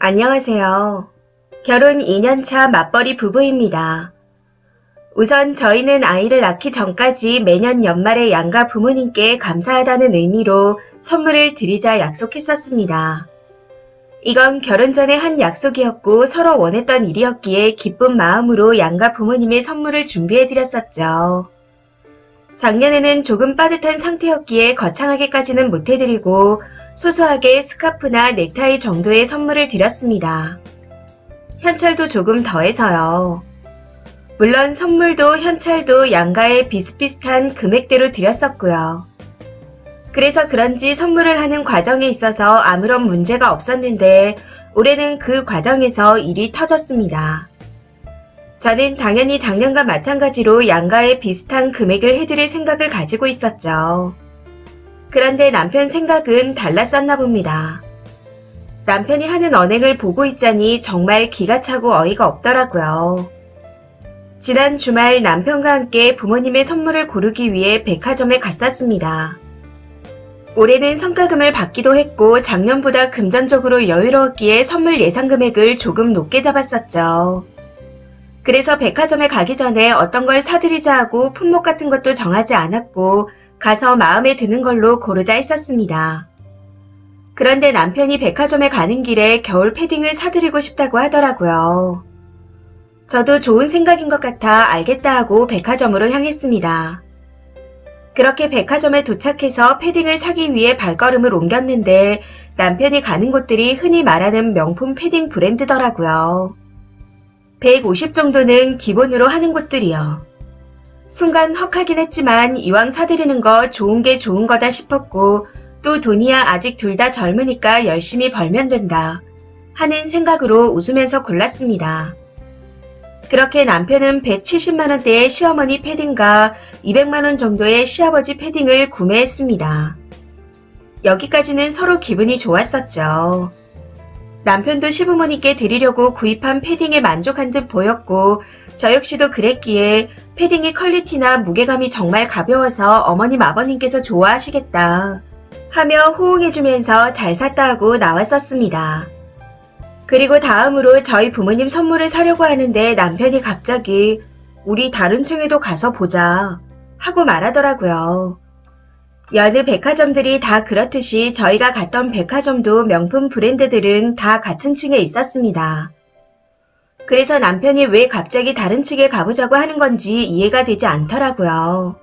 안녕하세요. 결혼 2년차 맞벌이 부부입니다. 우선 저희는 아이를 낳기 전까지 매년 연말에 양가 부모님께 감사하다는 의미로 선물을 드리자 약속했었습니다. 이건 결혼 전에 한 약속이었고 서로 원했던 일이었기에 기쁜 마음으로 양가 부모님의 선물을 준비해드렸었죠. 작년에는 조금 빠듯한 상태였기에 거창하게까지는 못해드리고 소소하게 스카프나 넥타이 정도의 선물을 드렸습니다. 현찰도 조금 더해서요. 물론 선물도 현찰도 양가에 비슷비슷한 금액대로 드렸었고요. 그래서 그런지 선물을 하는 과정에 있어서 아무런 문제가 없었는데 올해는 그 과정에서 일이 터졌습니다. 저는 당연히 작년과 마찬가지로 양가에 비슷한 금액을 해드릴 생각을 가지고 있었죠. 그런데 남편 생각은 달랐었나 봅니다. 남편이 하는 언행을 보고 있자니 정말 기가 차고 어이가 없더라고요. 지난 주말 남편과 함께 부모님의 선물을 고르기 위해 백화점에 갔었습니다. 올해는 성과금을 받기도 했고 작년보다 금전적으로 여유로웠기에 선물 예상 금액을 조금 높게 잡았었죠. 그래서 백화점에 가기 전에 어떤 걸 사드리자 하고 품목 같은 것도 정하지 않았고 가서 마음에 드는 걸로 고르자 했었습니다. 그런데 남편이 백화점에 가는 길에 겨울 패딩을 사드리고 싶다고 하더라고요. 저도 좋은 생각인 것 같아 알겠다 하고 백화점으로 향했습니다. 그렇게 백화점에 도착해서 패딩을 사기 위해 발걸음을 옮겼는데 남편이 가는 곳들이 흔히 말하는 명품 패딩 브랜드더라고요. 150 정도는 기본으로 하는 곳들이요. 순간 헉하긴 했지만 이왕 사드리는 거 좋은 게 좋은 거다 싶었고 또 돈이야 아직 둘 다 젊으니까 열심히 벌면 된다 하는 생각으로 웃으면서 골랐습니다. 그렇게 남편은 170만원대의 시어머니 패딩과 200만원 정도의 시아버지 패딩을 구매했습니다. 여기까지는 서로 기분이 좋았었죠. 남편도 시부모님께 드리려고 구입한 패딩에 만족한 듯 보였고 저 역시도 그랬기에 패딩의 퀄리티나 무게감이 정말 가벼워서 어머님 아버님께서 좋아하시겠다 하며 호응해주면서 잘 샀다 하고 나왔었습니다. 그리고 다음으로 저희 부모님 선물을 사려고 하는데 남편이 갑자기 우리 다른 층에도 가서 보자 하고 말하더라고요. 여느 백화점들이 다 그렇듯이 저희가 갔던 백화점도 명품 브랜드들은 다 같은 층에 있었습니다. 그래서 남편이 왜 갑자기 다른 층에 가보자고 하는 건지 이해가 되지 않더라고요.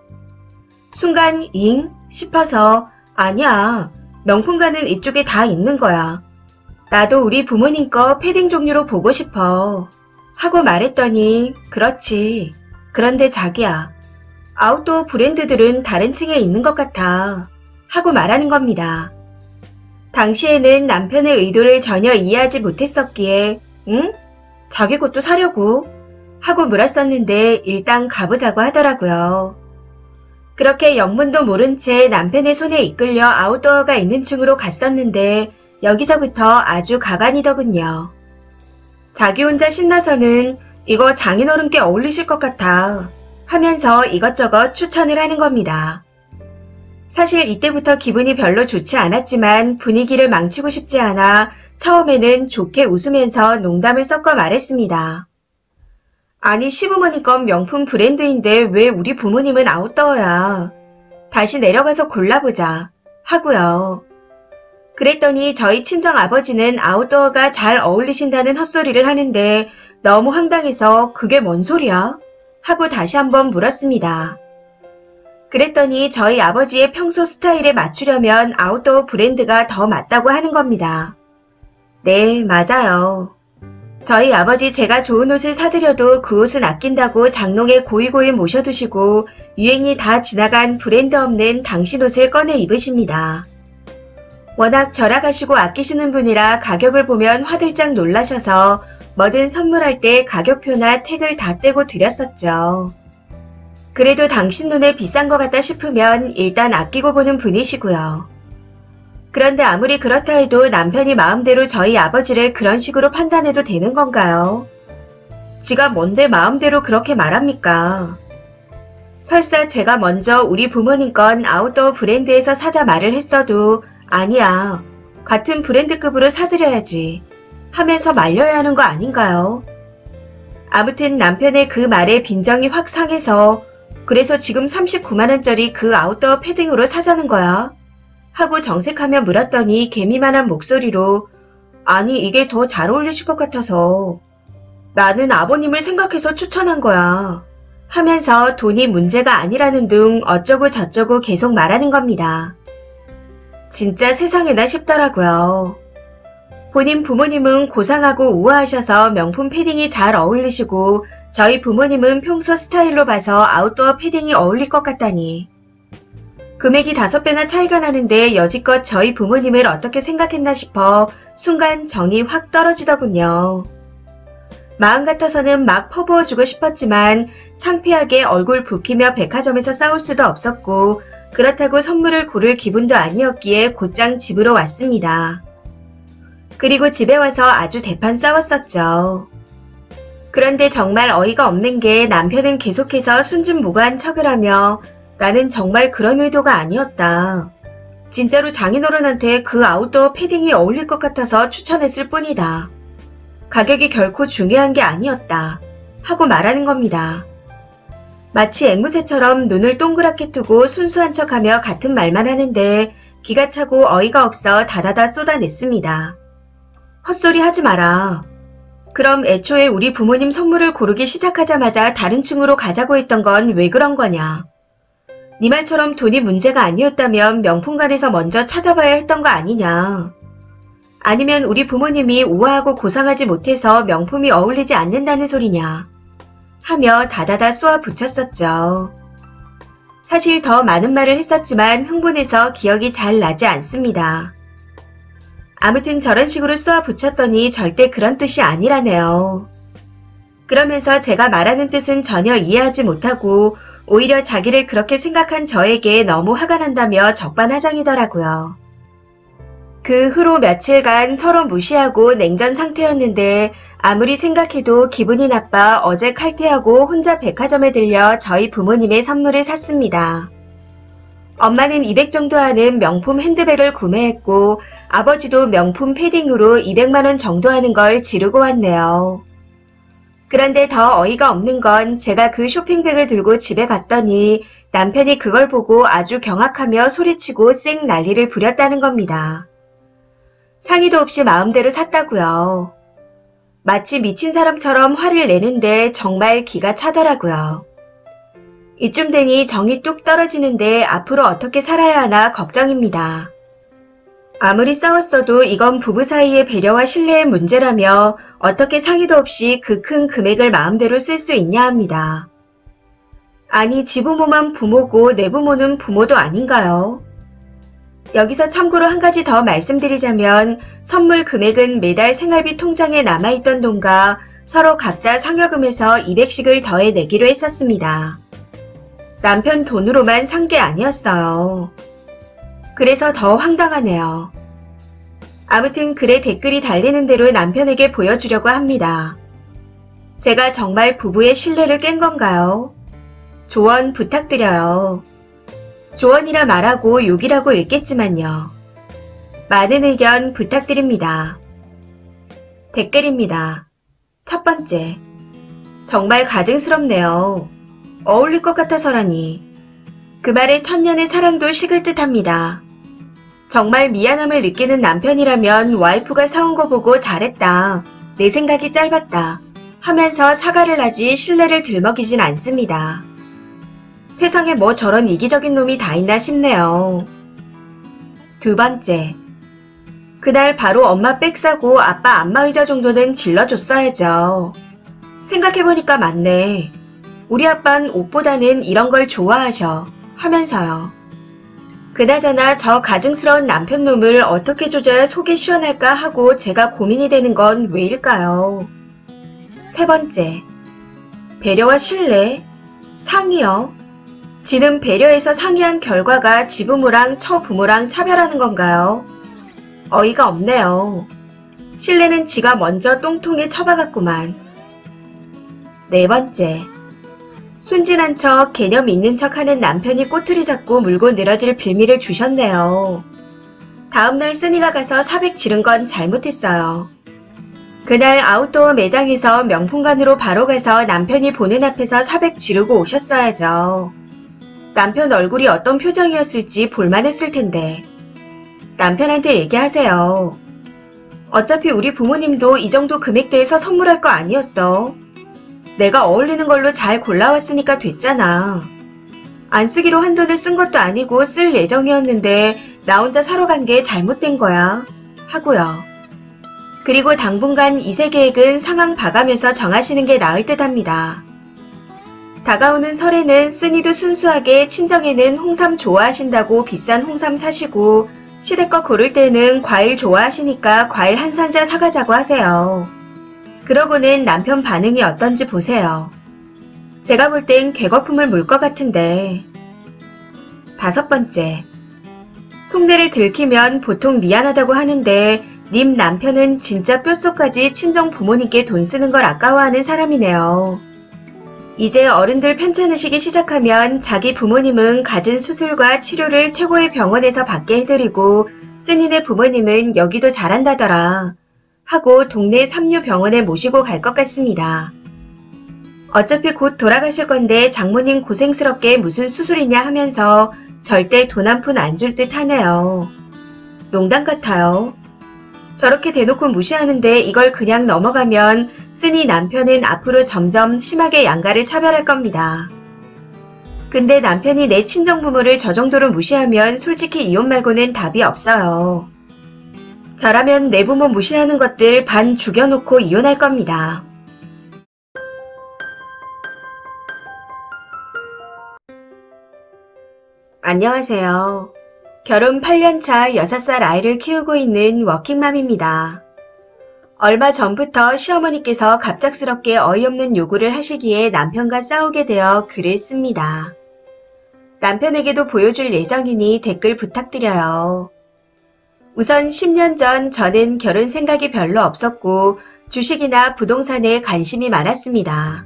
순간 잉? 싶어서 아니야, 명품관은 이쪽에 다 있는 거야. 나도 우리 부모님 거 패딩 종류로 보고 싶어 하고 말했더니 그렇지. 그런데 자기야, 아웃도어 브랜드들은 다른 층에 있는 것 같아 하고 말하는 겁니다. 당시에는 남편의 의도를 전혀 이해하지 못했었기에 응? 자기 것도 사려고 하고 물었었는데 일단 가보자고 하더라고요. 그렇게 영문도 모른 채 남편의 손에 이끌려 아웃도어가 있는 층으로 갔었는데 여기서부터 아주 가관이더군요. 자기 혼자 신나서는 이거 장인어른께 어울리실 것 같아 하면서 이것저것 추천을 하는 겁니다. 사실 이때부터 기분이 별로 좋지 않았지만 분위기를 망치고 싶지 않아 처음에는 좋게 웃으면서 농담을 섞어 말했습니다. 아니 시부모님 건 명품 브랜드인데 왜 우리 부모님은 아웃도어야. 다시 내려가서 골라보자 하고요. 그랬더니 저희 친정아버지는 아웃도어가 잘 어울리신다는 헛소리를 하는데 너무 황당해서 그게 뭔 소리야? 하고 다시 한번 물었습니다. 그랬더니 저희 아버지의 평소 스타일에 맞추려면 아웃도어 브랜드가 더 맞다고 하는 겁니다. 네, 맞아요. 저희 아버지 제가 좋은 옷을 사드려도 그 옷은 아낀다고 장롱에 고이고이 모셔두시고 유행이 다 지나간 브랜드 없는 당신 옷을 꺼내 입으십니다. 워낙 절약하시고 아끼시는 분이라 가격을 보면 화들짝 놀라셔서 뭐든 선물할 때 가격표나 택을 다 떼고 드렸었죠. 그래도 당신 눈에 비싼 것 같다 싶으면 일단 아끼고 보는 분이시고요. 그런데 아무리 그렇다 해도 남편이 마음대로 저희 아버지를 그런 식으로 판단해도 되는 건가요? 지가 뭔데 마음대로 그렇게 말합니까? 설사 제가 먼저 우리 부모님 건 아웃도어 브랜드에서 사자 말을 했어도 아니야, 같은 브랜드급으로 사드려야지 하면서 말려야 하는 거 아닌가요? 아무튼 남편의 그 말에 빈정이 확 상해서 그래서 지금 39만원짜리 그 아웃도어 패딩으로 사자는 거야? 하고 정색하며 물었더니 개미만한 목소리로 아니 이게 더 잘 어울리실 것 같아서 나는 아버님을 생각해서 추천한 거야 하면서 돈이 문제가 아니라는 둥 어쩌고 저쩌고 계속 말하는 겁니다. 진짜 세상에나 싶더라고요. 본인 부모님은 고상하고 우아하셔서 명품 패딩이 잘 어울리시고 저희 부모님은 평소 스타일로 봐서 아웃도어 패딩이 어울릴 것 같다니. 금액이 5배나 차이가 나는데 여지껏 저희 부모님을 어떻게 생각했나 싶어 순간 정이 확 떨어지더군요. 마음 같아서는 막 퍼부어주고 싶었지만 창피하게 얼굴 붉히며 백화점에서 싸울 수도 없었고 그렇다고 선물을 고를 기분도 아니었기에 곧장 집으로 왔습니다. 그리고 집에 와서 아주 대판 싸웠었죠. 그런데 정말 어이가 없는 게 남편은 계속해서 순진무구한 척을 하며 나는 정말 그런 의도가 아니었다. 진짜로 장인어른한테 그 아웃도어 패딩이 어울릴 것 같아서 추천했을 뿐이다. 가격이 결코 중요한 게 아니었다. 하고 말하는 겁니다. 마치 앵무새처럼 눈을 동그랗게 뜨고 순수한 척하며 같은 말만 하는데 기가 차고 어이가 없어 다다다 쏟아냈습니다. 헛소리 하지 마라. 그럼 애초에 우리 부모님 선물을 고르기 시작하자마자 다른 층으로 가자고 했던 건 왜 그런 거냐. 네 말처럼 돈이 문제가 아니었다면 명품관에서 먼저 찾아봐야 했던 거 아니냐. 아니면 우리 부모님이 우아하고 고상하지 못해서 명품이 어울리지 않는다는 소리냐. 하며 다다다 쏘아 붙였었죠. 사실 더 많은 말을 했었지만 흥분해서 기억이 잘 나지 않습니다. 아무튼 저런 식으로 쏘아 붙였더니 절대 그런 뜻이 아니라네요. 그러면서 제가 말하는 뜻은 전혀 이해하지 못하고 오히려 자기를 그렇게 생각한 저에게 너무 화가 난다며 적반하장이더라고요. 그 후로 며칠간 서로 무시하고 냉전 상태였는데 아무리 생각해도 기분이 나빠 어제 칼퇴하고 혼자 백화점에 들려 저희 부모님의 선물을 샀습니다. 엄마는 200 정도 하는 명품 핸드백을 구매했고 아버지도 명품 패딩으로 200만원 정도 하는 걸 지르고 왔네요. 그런데 더 어이가 없는 건 제가 그 쇼핑백을 들고 집에 갔더니 남편이 그걸 보고 아주 경악하며 소리치고 쌩 난리를 부렸다는 겁니다. 상의도 없이 마음대로 샀다고요. 마치 미친 사람처럼 화를 내는데 정말 기가 차더라고요. 이쯤 되니 정이 뚝 떨어지는데 앞으로 어떻게 살아야 하나 걱정입니다. 아무리 싸웠어도 이건 부부 사이의 배려와 신뢰의 문제라며 어떻게 상의도 없이 그 큰 금액을 마음대로 쓸 수 있냐 합니다. 아니 지부모만 부모고 내부모는 부모도 아닌가요? 여기서 참고로 한 가지 더 말씀드리자면 선물 금액은 매달 생활비 통장에 남아있던 돈과 서로 각자 상여금에서 200씩을 더해 내기로 했었습니다. 남편 돈으로만 산 게 아니었어요. 그래서 더 황당하네요. 아무튼 글에 댓글이 달리는 대로 남편에게 보여주려고 합니다. 제가 정말 부부의 신뢰를 깬 건가요? 조언 부탁드려요. 조언이라 말하고 욕이라고 읽겠지만요. 많은 의견 부탁드립니다. 댓글입니다. 첫 번째, 정말 가증스럽네요. 어울릴 것 같아서라니. 그 말에 천년의 사랑도 식을 듯합니다. 정말 미안함을 느끼는 남편이라면 와이프가 사온 거 보고 잘했다. 내 생각이 짧았다. 하면서 사과를 하지 신뢰를 들먹이진 않습니다. 세상에 뭐 저런 이기적인 놈이 다 있나 싶네요. 두 번째, 그날 바로 엄마 백 사고 아빠 안마의자 정도는 질러줬어야죠. 생각해보니까 맞네. 우리 아빤 옷보다는 이런 걸 좋아하셔. 하면서요. 그나저나 저 가증스러운 남편놈을 어떻게 조져야 속이 시원할까 하고 제가 고민이 되는 건 왜일까요? 세 번째, 배려와 신뢰? 상의요? 지는 배려해서 상의한 결과가 지부모랑 처부모랑 차별하는 건가요? 어이가 없네요. 신뢰는 지가 먼저 똥통에 쳐박았구만. 네 번째, 순진한 척 개념 있는 척하는 남편이 꼬투리 잡고 물고 늘어질 빌미를 주셨네요. 다음날 쓰니가 가서 사백 지른 건 잘못했어요. 그날 아웃도어 매장에서 명품관으로 바로 가서 남편이 보는 앞에서 사백 지르고 오셨어야죠. 남편 얼굴이 어떤 표정이었을지 볼만했을 텐데. 남편한테 얘기하세요. 어차피 우리 부모님도 이 정도 금액대에서 선물할 거 아니었어. 내가 어울리는 걸로 잘 골라왔으니까 됐잖아. 안 쓰기로 한 돈을 쓴 것도 아니고 쓸 예정이었는데 나 혼자 사러 간 게 잘못된 거야. 하고요. 그리고 당분간 이세 계획은 상황 봐가면서 정하시는 게 나을 듯 합니다. 다가오는 설에는 쓰니도 순수하게 친정에는 홍삼 좋아하신다고 비싼 홍삼 사시고 시댁거 고를 때는 과일 좋아하시니까 과일 한 상자 사가자고 하세요. 그러고는 남편 반응이 어떤지 보세요. 제가 볼 땐 개거품을 물 것 같은데. 5번째. 속내를 들키면 보통 미안하다고 하는데 님 남편은 진짜 뼛속까지 친정 부모님께 돈 쓰는 걸 아까워하는 사람이네요. 이제 어른들 편찮으시기 시작하면 자기 부모님은 갖은 수술과 치료를 최고의 병원에서 받게 해드리고 쓰니네 부모님은 여기도 잘한다더라 하고 동네 삼류병원에 모시고 갈 것 같습니다. 어차피 곧 돌아가실 건데 장모님 고생스럽게 무슨 수술이냐 하면서 절대 돈 한 푼 안 줄 듯 하네요. 농담 같아요. 저렇게 대놓고 무시하는데 이걸 그냥 넘어가면 쓰니 남편은 앞으로 점점 심하게 양가를 차별할 겁니다. 근데 남편이 내 친정부모를 저 정도로 무시하면 솔직히 이혼 말고는 답이 없어요. 저라면 내 부모 무시하는 것들 반 죽여놓고 이혼할 겁니다. 안녕하세요. 결혼 8년차 6살 아이를 키우고 있는 워킹맘입니다. 얼마 전부터 시어머니께서 갑작스럽게 어이없는 요구를 하시기에 남편과 싸우게 되어 글을 씁니다. 남편에게도 보여줄 예정이니 댓글 부탁드려요. 우선 10년 전 저는 결혼 생각이 별로 없었고 주식이나 부동산에 관심이 많았습니다.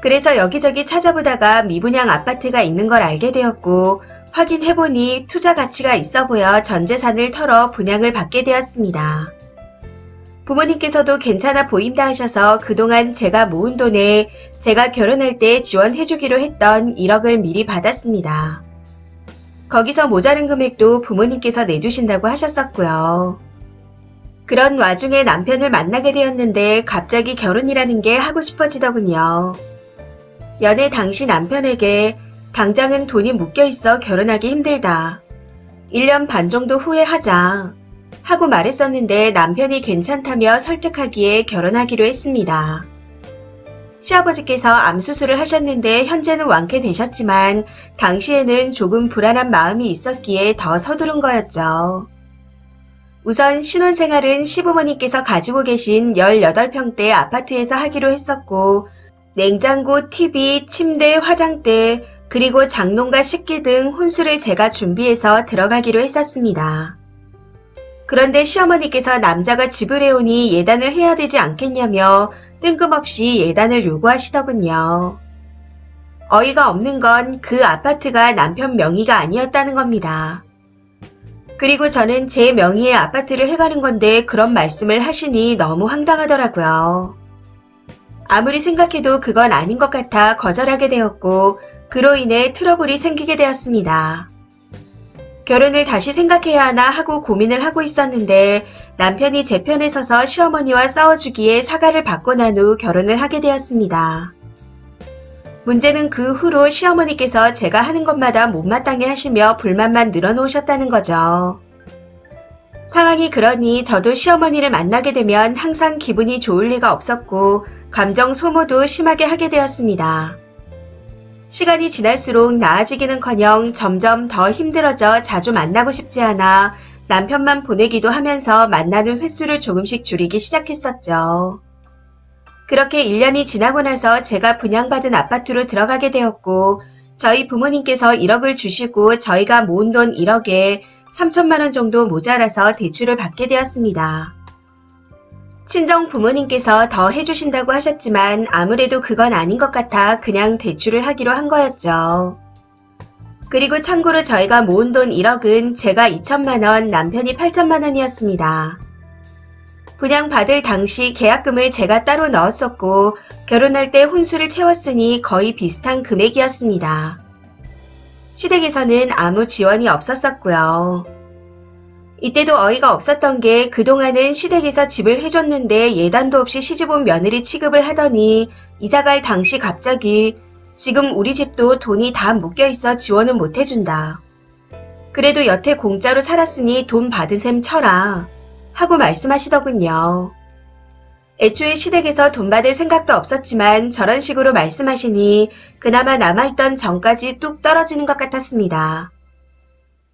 그래서 여기저기 찾아보다가 미분양 아파트가 있는 걸 알게 되었고 확인해보니 투자 가치가 있어 보여 전 재산을 털어 분양을 받게 되었습니다. 부모님께서도 괜찮아 보인다 하셔서 그동안 제가 모은 돈에 제가 결혼할 때 지원해주기로 했던 1억을 미리 받았습니다. 거기서 모자른 금액도 부모님께서 내주신다고 하셨었고요. 그런 와중에 남편을 만나게 되었는데 갑자기 결혼이라는 게 하고 싶어지더군요. 연애 당시 남편에게 당장은 돈이 묶여있어 결혼하기 힘들다. 1년 반 정도 후에 하자. 하고 말했었는데 남편이 괜찮다며 설득하기에 결혼하기로 했습니다. 시아버지께서 암수술을 하셨는데 현재는 완쾌되셨지만 당시에는 조금 불안한 마음이 있었기에 더 서두른 거였죠. 우선 신혼생활은 시부모님께서 가지고 계신 18평대 아파트에서 하기로 했었고 냉장고, TV, 침대, 화장대, 그리고 장롱과 식기 등 혼수를 제가 준비해서 들어가기로 했었습니다. 그런데 시어머니께서 남자가 집을 해오니 예단을 해야 되지 않겠냐며 뜬금없이 예단을 요구하시더군요. 어이가 없는 건 그 아파트가 남편 명의가 아니었다는 겁니다. 그리고 저는 제 명의의 아파트를 해가는 건데 그런 말씀을 하시니 너무 황당하더라고요. 아무리 생각해도 그건 아닌 것 같아 거절하게 되었고 그로 인해 트러블이 생기게 되었습니다. 결혼을 다시 생각해야 하나 하고 고민을 하고 있었는데 남편이 제 편에 서서 시어머니와 싸워주기에 사과를 받고 난 후 결혼을 하게 되었습니다. 문제는 그 후로 시어머니께서 제가 하는 것마다 못마땅해 하시며 불만만 늘어놓으셨다는 거죠. 상황이 그러니 저도 시어머니를 만나게 되면 항상 기분이 좋을 리가 없었고 감정 소모도 심하게 하게 되었습니다. 시간이 지날수록 나아지기는커녕 점점 더 힘들어져 자주 만나고 싶지 않아 남편만 보내기도 하면서 만나는 횟수를 조금씩 줄이기 시작했었죠. 그렇게 1년이 지나고 나서 제가 분양받은 아파트로 들어가게 되었고 저희 부모님께서 1억을 주시고 저희가 모은 돈 1억에 3천만 원 정도 모자라서 대출을 받게 되었습니다. 친정 부모님께서 더 해주신다고 하셨지만 아무래도 그건 아닌 것 같아 그냥 대출을 하기로 한 거였죠. 그리고 참고로 저희가 모은 돈 1억은 제가 2천만 원, 남편이 8천만 원이었습니다. 분양받을 당시 계약금을 제가 따로 넣었었고 결혼할 때 혼수를 채웠으니 거의 비슷한 금액이었습니다. 시댁에서는 아무 지원이 없었었고요. 이때도 어이가 없었던 게 그동안은 시댁에서 집을 해줬는데 예단도 없이 시집온 며느리 취급을 하더니 이사갈 당시 갑자기 지금 우리 집도 돈이 다 묶여있어 지원은 못해준다. 그래도 여태 공짜로 살았으니 돈 받은 셈 쳐라 하고 말씀하시더군요. 애초에 시댁에서 돈 받을 생각도 없었지만 저런 식으로 말씀하시니 그나마 남아있던 정까지 뚝 떨어지는 것 같았습니다.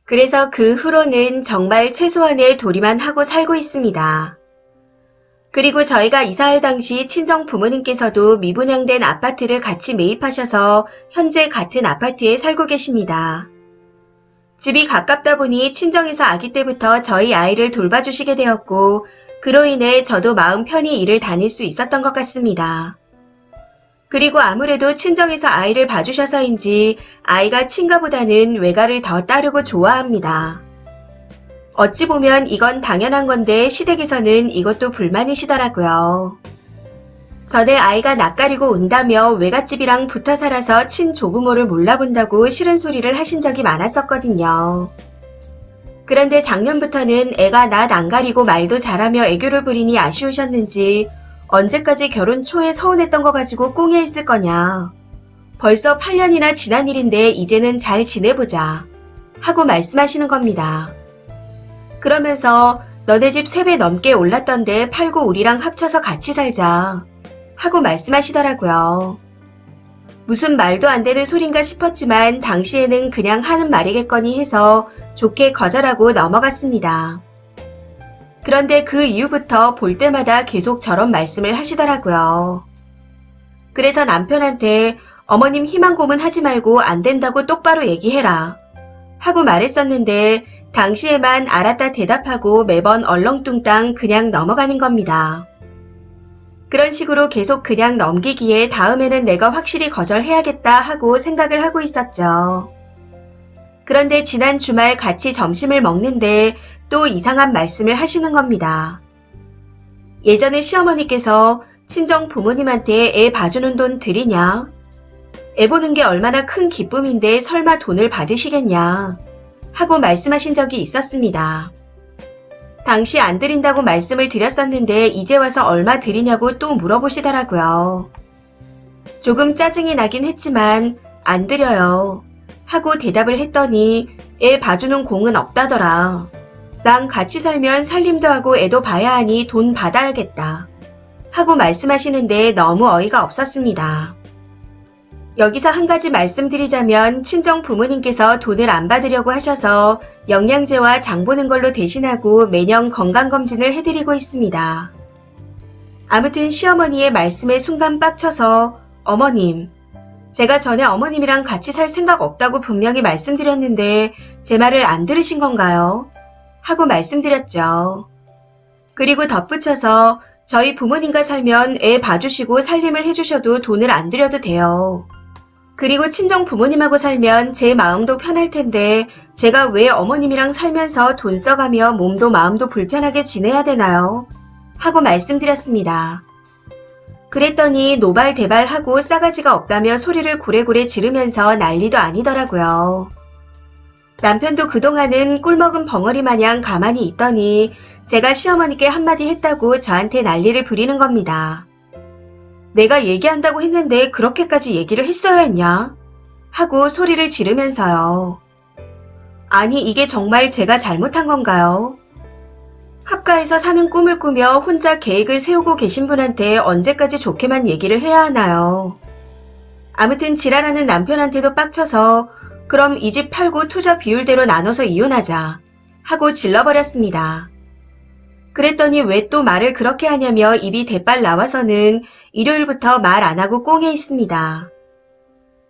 그래서 그 후로는 정말 최소한의 도리만 하고 살고 있습니다. 그리고 저희가 이사할 당시 친정 부모님께서도 미분양된 아파트를 같이 매입하셔서 현재 같은 아파트에 살고 계십니다. 집이 가깝다 보니 친정에서 아기 때부터 저희 아이를 돌봐주시게 되었고 그로 인해 저도 마음 편히 일을 다닐 수 있었던 것 같습니다. 그리고 아무래도 친정에서 아이를 봐주셔서인지 아이가 친가보다는 외가를 더 따르고 좋아합니다. 어찌 보면 이건 당연한 건데 시댁에서는 이것도 불만이시더라고요. 전에 아이가 낯가리고 온다며 외갓집이랑 붙어 살아서 친조부모를 몰라본다고 싫은 소리를 하신 적이 많았었거든요. 그런데 작년부터는 애가 낯 안 가리고 말도 잘하며 애교를 부리니 아쉬우셨는지 언제까지 결혼 초에 서운했던 거 가지고 꽁에 있을 거냐. 벌써 8년이나 지난 일인데 이제는 잘 지내보자 하고 말씀하시는 겁니다. 그러면서 너네 집 3배 넘게 올랐던데 팔고 우리랑 합쳐서 같이 살자 하고 말씀하시더라고요. 무슨 말도 안 되는 소린가 싶었지만 당시에는 그냥 하는 말이겠거니 해서 좋게 거절하고 넘어갔습니다. 그런데 그 이후부터 볼 때마다 계속 저런 말씀을 하시더라고요. 그래서 남편한테 어머님 희망 고문하지 말고 안 된다고 똑바로 얘기해라 하고 말했었는데 당시에만 알았다 대답하고 매번 얼렁뚱땅 그냥 넘어가는 겁니다. 그런 식으로 계속 그냥 넘기기에 다음에는 내가 확실히 거절해야겠다 하고 생각을 하고 있었죠. 그런데 지난 주말 같이 점심을 먹는데 또 이상한 말씀을 하시는 겁니다. 예전에 시어머니께서 친정 부모님한테 애 봐주는 돈 드리냐? 애 보는 게 얼마나 큰 기쁨인데 설마 돈을 받으시겠냐? 하고 말씀하신 적이 있었습니다. 당시 안 드린다고 말씀을 드렸었는데 이제 와서 얼마 드리냐고 또 물어보시더라고요. 조금 짜증이 나긴 했지만 안 드려요 하고 대답을 했더니 애 봐주는 공은 없다더라. 난 같이 살면 살림도 하고 애도 봐야 하니 돈 받아야겠다 하고 말씀하시는데 너무 어이가 없었습니다. 여기서 한 가지 말씀드리자면 친정 부모님께서 돈을 안 받으려고 하셔서 영양제와 장 보는 걸로 대신하고 매년 건강검진을 해드리고 있습니다. 아무튼 시어머니의 말씀에 순간 빡쳐서 어머님, 제가 전에 어머님이랑 같이 살 생각 없다고 분명히 말씀드렸는데 제 말을 안 들으신 건가요? 하고 말씀드렸죠. 그리고 덧붙여서 저희 부모님과 살면 애 봐주시고 살림을 해주셔도 돈을 안 드려도 돼요. 그리고 친정 부모님하고 살면 제 마음도 편할 텐데 제가 왜 어머님이랑 살면서 돈 써가며 몸도 마음도 불편하게 지내야 되나요? 하고 말씀드렸습니다. 그랬더니 노발대발하고 싸가지가 없다며 소리를 고래고래 지르면서 난리도 아니더라고요. 남편도 그동안은 꿀먹은 벙어리 마냥 가만히 있더니 제가 시어머니께 한마디 했다고 저한테 난리를 부리는 겁니다. 내가 얘기한다고 했는데 그렇게까지 얘기를 했어야 했냐? 하고 소리를 지르면서요. 아니 이게 정말 제가 잘못한 건가요? 합가해서 사는 꿈을 꾸며 혼자 계획을 세우고 계신 분한테 언제까지 좋게만 얘기를 해야 하나요? 아무튼 지랄하는 남편한테도 빡쳐서 그럼 이 집 팔고 투자 비율대로 나눠서 이혼하자 하고 질러버렸습니다. 그랬더니 왜 또 말을 그렇게 하냐며 입이 대빨 나와서는 일요일부터 말 안 하고 꽁에 있습니다.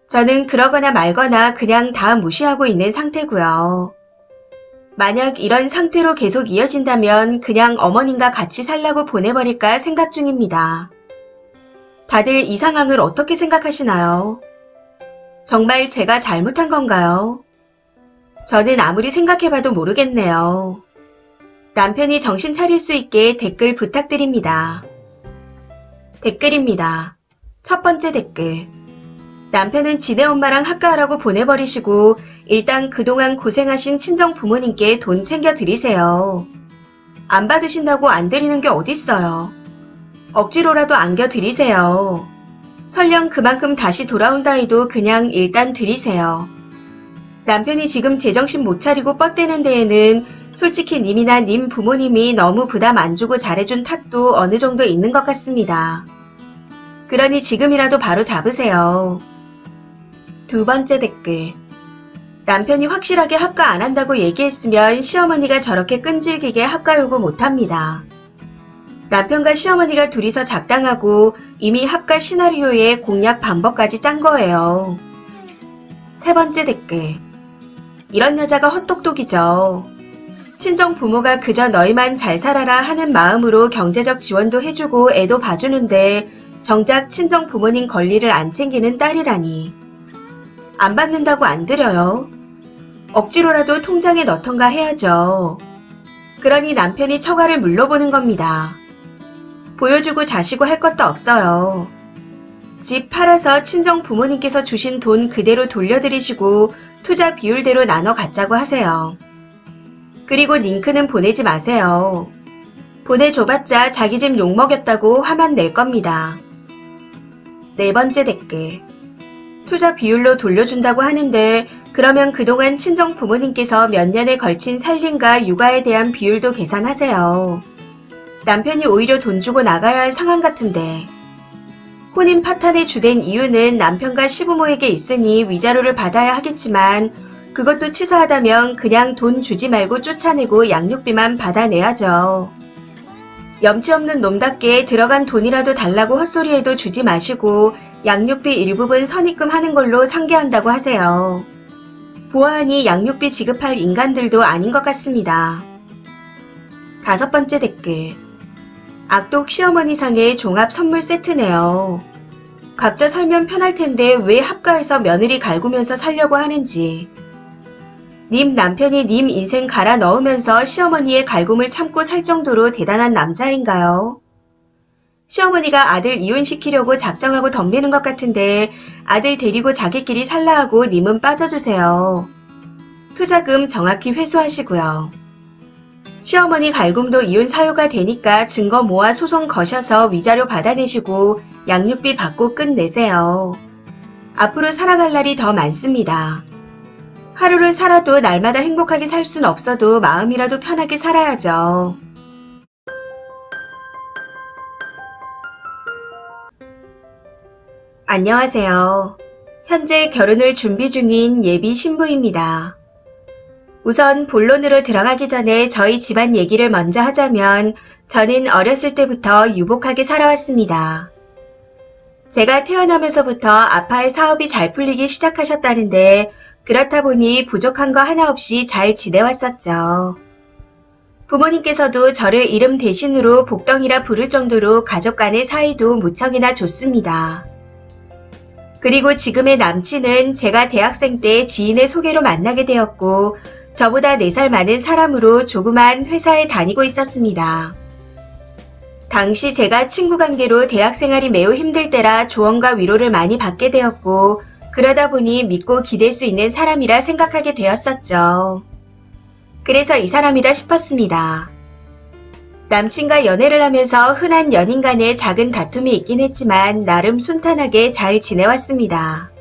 저는 그러거나 말거나 그냥 다 무시하고 있는 상태고요. 만약 이런 상태로 계속 이어진다면 그냥 어머님과 같이 살라고 보내버릴까 생각 중입니다. 다들 이 상황을 어떻게 생각하시나요? 정말 제가 잘못한 건가요? 저는 아무리 생각해봐도 모르겠네요. 남편이 정신 차릴 수 있게 댓글 부탁드립니다. 댓글입니다. 첫 번째 댓글. 남편은 지네 엄마랑 학가하라고 보내버리시고 일단 그동안 고생하신 친정 부모님께 돈 챙겨 드리세요. 안 받으신다고 안 드리는 게 어딨어요. 억지로라도 안겨 드리세요. 설령 그만큼 다시 돌아온다 해도 그냥 일단 드리세요. 남편이 지금 제정신 못 차리고 뻗대는 데에는 솔직히 님이나 님 부모님이 너무 부담 안 주고 잘해준 탓도 어느 정도 있는 것 같습니다. 그러니 지금이라도 바로 잡으세요. 두 번째 댓글. 남편이 확실하게 합가 안 한다고 얘기했으면 시어머니가 저렇게 끈질기게 합가 요구 못합니다. 남편과 시어머니가 둘이서 작당하고 이미 합가 시나리오의 공략 방법까지 짠 거예요. 세 번째 댓글. 이런 여자가 헛똑똑이죠. 친정 부모가 그저 너희만 잘 살아라 하는 마음으로 경제적 지원도 해주고 애도 봐주는데 정작 친정 부모님 권리를 안 챙기는 딸이라니. 안 받는다고 안 드려요. 억지로라도 통장에 넣던가 해야죠. 그러니 남편이 처가를 물러보는 겁니다. 보여주고 자시고 할 것도 없어요. 집 팔아서 친정 부모님께서 주신 돈 그대로 돌려드리시고 투자 비율대로 나눠 갖자고 하세요. 그리고 링크는 보내지 마세요. 보내줘봤자 자기 집 욕먹였다고 화만 낼 겁니다. 네 번째 댓글. 투자 비율로 돌려준다고 하는데 그러면 그동안 친정 부모님께서 몇 년에 걸친 살림과 육아에 대한 비율도 계산하세요. 남편이 오히려 돈 주고 나가야 할 상황 같은데. 혼인 파탄의 주된 이유는 남편과 시부모에게 있으니 위자료를 받아야 하겠지만 그것도 치사하다면 그냥 돈 주지 말고 쫓아내고 양육비만 받아내야죠. 염치 없는 놈답게 들어간 돈이라도 달라고 헛소리해도 주지 마시고 양육비 일부분 선입금하는 걸로 상계한다고 하세요. 보아하니 양육비 지급할 인간들도 아닌 것 같습니다. 다섯 번째 댓글. 악독 시어머니상의 종합 선물 세트네요. 각자 살면 편할 텐데 왜 합가해서 며느리 갈구면서 살려고 하는지. 님 남편이 님 인생 갈아 넣으면서 시어머니의 갈굼을 참고 살 정도로 대단한 남자인가요? 시어머니가 아들 이혼시키려고 작정하고 덤비는 것 같은데 아들 데리고 자기끼리 살라 하고 님은 빠져주세요. 투자금 정확히 회수하시고요. 시어머니 갈굼도 이혼 사유가 되니까 증거 모아 소송 거셔서 위자료 받아내시고 양육비 받고 끝내세요. 앞으로 살아갈 날이 더 많습니다. 하루를 살아도 날마다 행복하게 살 순 없어도 마음이라도 편하게 살아야죠. 안녕하세요. 현재 결혼을 준비 중인 예비 신부입니다. 우선 본론으로 들어가기 전에 저희 집안 얘기를 먼저 하자면 저는 어렸을 때부터 유복하게 살아왔습니다. 제가 태어나면서부터 아빠의 사업이 잘 풀리기 시작하셨다는데 그렇다 보니 부족한 거 하나 없이 잘 지내왔었죠. 부모님께서도 저를 이름 대신으로 복덩이라 부를 정도로 가족 간의 사이도 무척이나 좋습니다. 그리고 지금의 남친은 제가 대학생 때 지인의 소개로 만나게 되었고 저보다 4살 많은 사람으로 조그만 회사에 다니고 있었습니다. 당시 제가 친구 관계로 대학 생활이 매우 힘들 때라 조언과 위로를 많이 받게 되었고 그러다 보니 믿고 기댈 수 있는 사람이라 생각하게 되었었죠. 그래서 이 사람이다 싶었습니다. 남친과 연애를 하면서 흔한 연인 간의 작은 다툼이 있긴 했지만 나름 순탄하게 잘 지내왔습니다.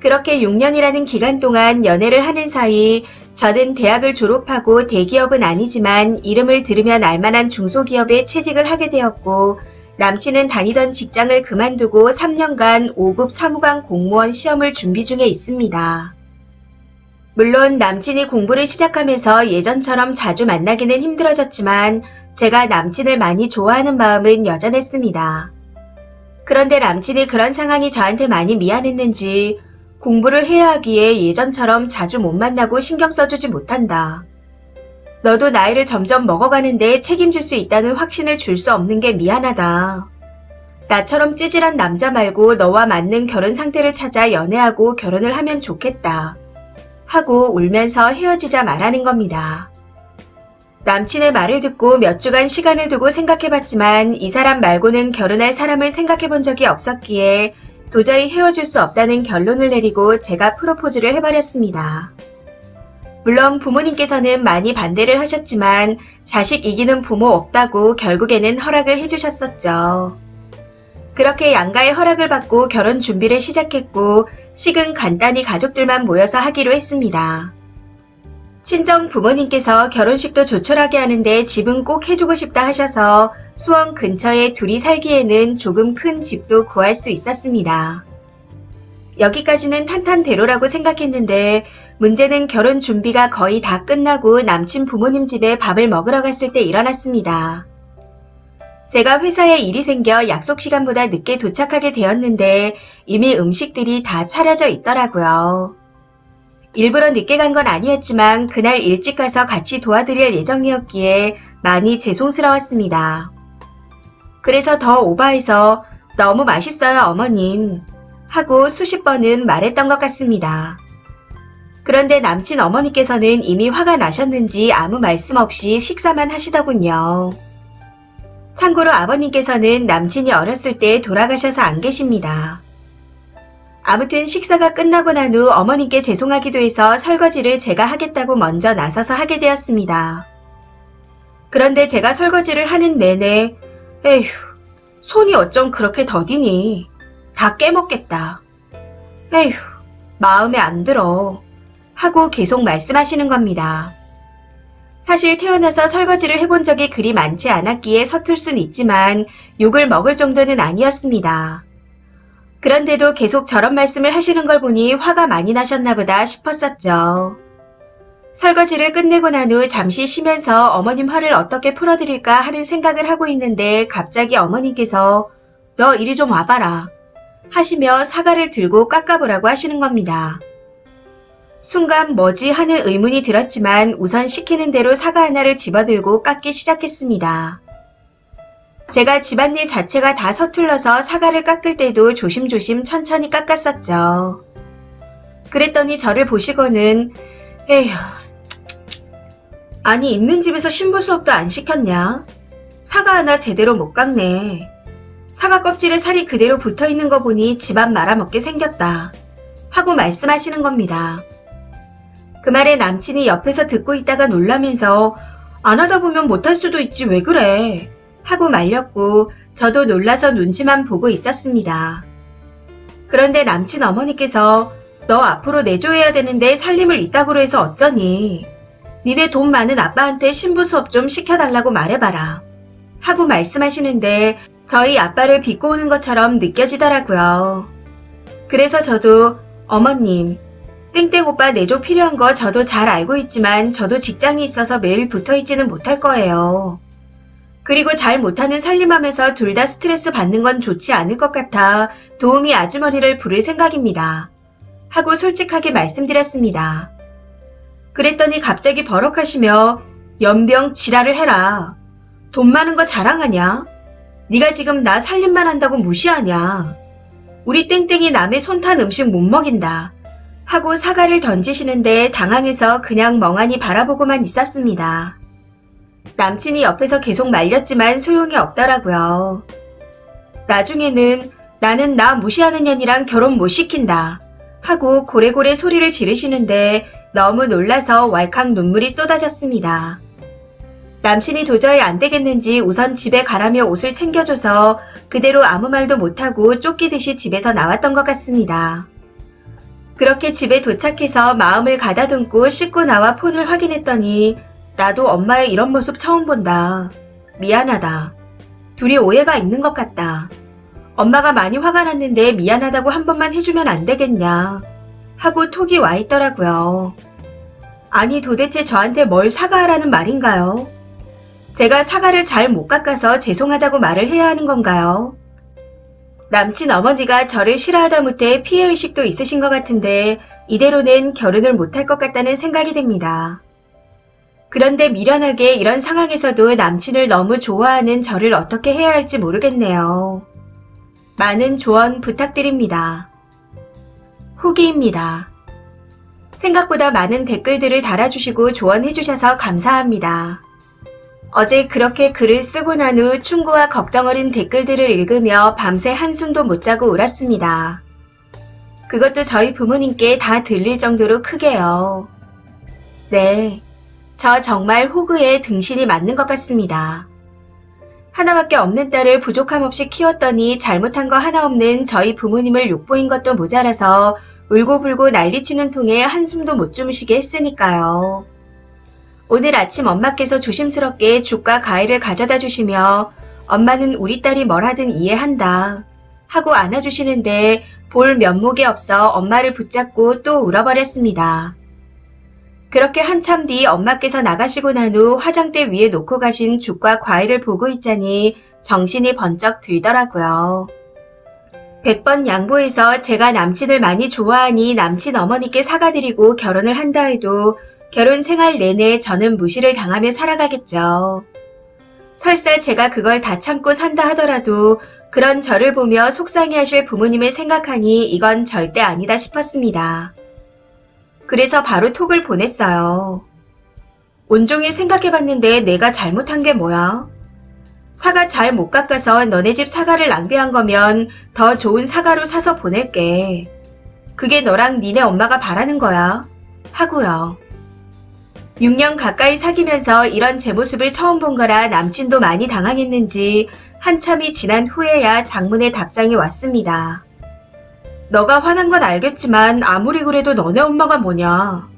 그렇게 6년이라는 기간 동안 연애를 하는 사이 저는 대학을 졸업하고 대기업은 아니지만 이름을 들으면 알만한 중소기업에 취직을 하게 되었고 남친은 다니던 직장을 그만두고 3년간 5급 사무관 공무원 시험을 준비 중에 있습니다. 물론 남친이 공부를 시작하면서 예전처럼 자주 만나기는 힘들어졌지만 제가 남친을 많이 좋아하는 마음은 여전했습니다. 그런데 남친이 그런 상황이 저한테 많이 미안했는지 공부를 해야 하기에 예전처럼 자주 못 만나고 신경 써주지 못한다. 너도 나이를 점점 먹어가는데 책임질 수 있다는 확신을 줄 수 없는 게 미안하다. 나처럼 찌질한 남자 말고 너와 맞는 결혼 상태를 찾아 연애하고 결혼을 하면 좋겠다. 하고 울면서 헤어지자 말하는 겁니다. 남친의 말을 듣고 몇 주간 시간을 두고 생각해봤지만 이 사람 말고는 결혼할 사람을 생각해본 적이 없었기에 도저히 헤어질 수 없다는 결론을 내리고 제가 프로포즈를 해버렸습니다. 물론 부모님께서는 많이 반대를 하셨지만 자식 이기는 부모 없다고 결국에는 허락을 해주셨었죠. 그렇게 양가의 허락을 받고 결혼 준비를 시작했고 식은 간단히 가족들만 모여서 하기로 했습니다. 친정 부모님께서 결혼식도 조촐하게 하는데 집은 꼭 해주고 싶다 하셔서 수원 근처에 둘이 살기에는 조금 큰 집도 구할 수 있었습니다. 여기까지는 탄탄대로라고 생각했는데 문제는 결혼 준비가 거의 다 끝나고 남친 부모님 집에 밥을 먹으러 갔을 때 일어났습니다. 제가 회사에 일이 생겨 약속 시간보다 늦게 도착하게 되었는데 이미 음식들이 다 차려져 있더라고요. 일부러 늦게 간 건 아니었지만 그날 일찍 가서 같이 도와드릴 예정이었기에 많이 죄송스러웠습니다. 그래서 더 오버해서 너무 맛있어요 어머님 하고 수십 번은 말했던 것 같습니다. 그런데 남친 어머니께서는 이미 화가 나셨는지 아무 말씀 없이 식사만 하시더군요. 참고로 아버님께서는 남친이 어렸을 때 돌아가셔서 안 계십니다. 아무튼 식사가 끝나고 난 후 어머님께 죄송하기도 해서 설거지를 제가 하겠다고 먼저 나서서 하게 되었습니다. 그런데 제가 설거지를 하는 내내 에휴, 손이 어쩜 그렇게 더디니? 다 깨먹겠다. 에휴, 마음에 안 들어. 하고 계속 말씀하시는 겁니다. 사실 태어나서 설거지를 해본 적이 그리 많지 않았기에 서툴 순 있지만 욕을 먹을 정도는 아니었습니다. 그런데도 계속 저런 말씀을 하시는 걸 보니 화가 많이 나셨나 보다 싶었었죠. 설거지를 끝내고 난 후 잠시 쉬면서 어머님 화를 어떻게 풀어드릴까 하는 생각을 하고 있는데 갑자기 어머님께서 너 이리 좀 와봐라 하시며 사과를 들고 깎아보라고 하시는 겁니다. 순간 뭐지 하는 의문이 들었지만 우선 시키는 대로 사과 하나를 집어들고 깎기 시작했습니다. 제가 집안일 자체가 다 서툴러서 사과를 깎을 때도 조심조심 천천히 깎았었죠. 그랬더니 저를 보시고는 에휴, 아니 있는 집에서 신부 수업도 안 시켰냐? 사과 하나 제대로 못 깎네. 사과 껍질에 살이 그대로 붙어있는 거 보니 집안 말아먹게 생겼다. 하고 말씀하시는 겁니다. 그 말에 남친이 옆에서 듣고 있다가 놀라면서 안 하다 보면 못할 수도 있지 왜 그래? 하고 말렸고 저도 놀라서 눈치만 보고 있었습니다. 그런데 남친 어머니께서 너 앞으로 내조해야 되는데 살림을 이따구로 해서 어쩌니? 니네 돈 많은 아빠한테 신부 수업 좀 시켜달라고 말해봐라. 하고 말씀하시는데 저희 아빠를 비꼬 오는 것처럼 느껴지더라고요. 그래서 저도 어머님, 땡땡 오빠 내조 필요한 거 저도 잘 알고 있지만 저도 직장이 있어서 매일 붙어있지는 못할 거예요. 그리고 잘 못하는 살림하면서 둘 다 스트레스 받는 건 좋지 않을 것 같아 도우미 아주머니를 부를 생각입니다. 하고 솔직하게 말씀드렸습니다. 그랬더니 갑자기 버럭하시며 연병 지랄을 해라. 돈 많은 거 자랑하냐? 네가 지금 나 살림만 한다고 무시하냐? 우리 땡땡이 남의 손탄 음식 못 먹인다. 하고 사과를 던지시는데 당황해서 그냥 멍하니 바라보고만 있었습니다. 남친이 옆에서 계속 말렸지만 소용이 없더라고요. 나중에는 나는 나 무시하는 년이랑 결혼 못 시킨다. 하고 고래고래 소리를 지르시는데 너무 놀라서 왈칵 눈물이 쏟아졌습니다. 남친이 도저히 안 되겠는지 우선 집에 가라며 옷을 챙겨줘서 그대로 아무 말도 못하고 쫓기듯이 집에서 나왔던 것 같습니다. 그렇게 집에 도착해서 마음을 가다듬고 씻고 나와 폰을 확인했더니 나도 엄마의 이런 모습 처음 본다. 미안하다. 둘이 오해가 있는 것 같다. 엄마가 많이 화가 났는데 미안하다고 한 번만 해주면 안 되겠냐. 하고 톡이 와 있더라고요. 아니 도대체 저한테 뭘 사과하라는 말인가요? 제가 사과를 잘 못 깎아서 죄송하다고 말을 해야 하는 건가요? 남친 어머니가 저를 싫어하다 못해 피해의식도 있으신 것 같은데 이대로는 결혼을 못할 것 같다는 생각이 듭니다. 그런데 미련하게 이런 상황에서도 남친을 너무 좋아하는 저를 어떻게 해야 할지 모르겠네요. 많은 조언 부탁드립니다. 후기입니다. 생각보다 많은 댓글들을 달아주시고 조언해주셔서 감사합니다. 어제 그렇게 글을 쓰고 난 후 충고와 걱정 어린 댓글들을 읽으며 밤새 한숨도 못 자고 울었습니다. 그것도 저희 부모님께 다 들릴 정도로 크게요. 네, 저 정말 호구에 등신이 맞는 것 같습니다. 하나밖에 없는 딸을 부족함 없이 키웠더니 잘못한 거 하나 없는 저희 부모님을 욕보인 것도 모자라서 울고불고 난리치는 통에 한숨도 못 주무시게 했으니까요. 오늘 아침 엄마께서 조심스럽게 죽과 과일을 가져다 주시며 엄마는 우리 딸이 뭘 하든 이해한다 하고 안아주시는데 볼 면목이 없어 엄마를 붙잡고 또 울어버렸습니다. 그렇게 한참 뒤 엄마께서 나가시고 난 후 화장대 위에 놓고 가신 죽과 과일을 보고 있자니 정신이 번쩍 들더라고요. 100번 양보해서 제가 남친을 많이 좋아하니 남친 어머니께 사과드리고 결혼을 한다 해도 결혼 생활 내내 저는 무시를 당하며 살아가겠죠. 설사 제가 그걸 다 참고 산다 하더라도 그런 저를 보며 속상해하실 부모님을 생각하니 이건 절대 아니다 싶었습니다. 그래서 바로 톡을 보냈어요. 온종일 생각해봤는데 내가 잘못한 게 뭐야? 사과 잘 못 깎아서 너네 집 사과를 낭비한 거면 더 좋은 사과로 사서 보낼게. 그게 너랑 니네 엄마가 바라는 거야. 하고요. 6년 가까이 사귀면서 이런 제 모습을 처음 본 거라 남친도 많이 당황했는지 한참이 지난 후에야 장문의 답장이 왔습니다. 너가 화난 건 알겠지만 아무리 그래도 너네 엄마가 뭐냐?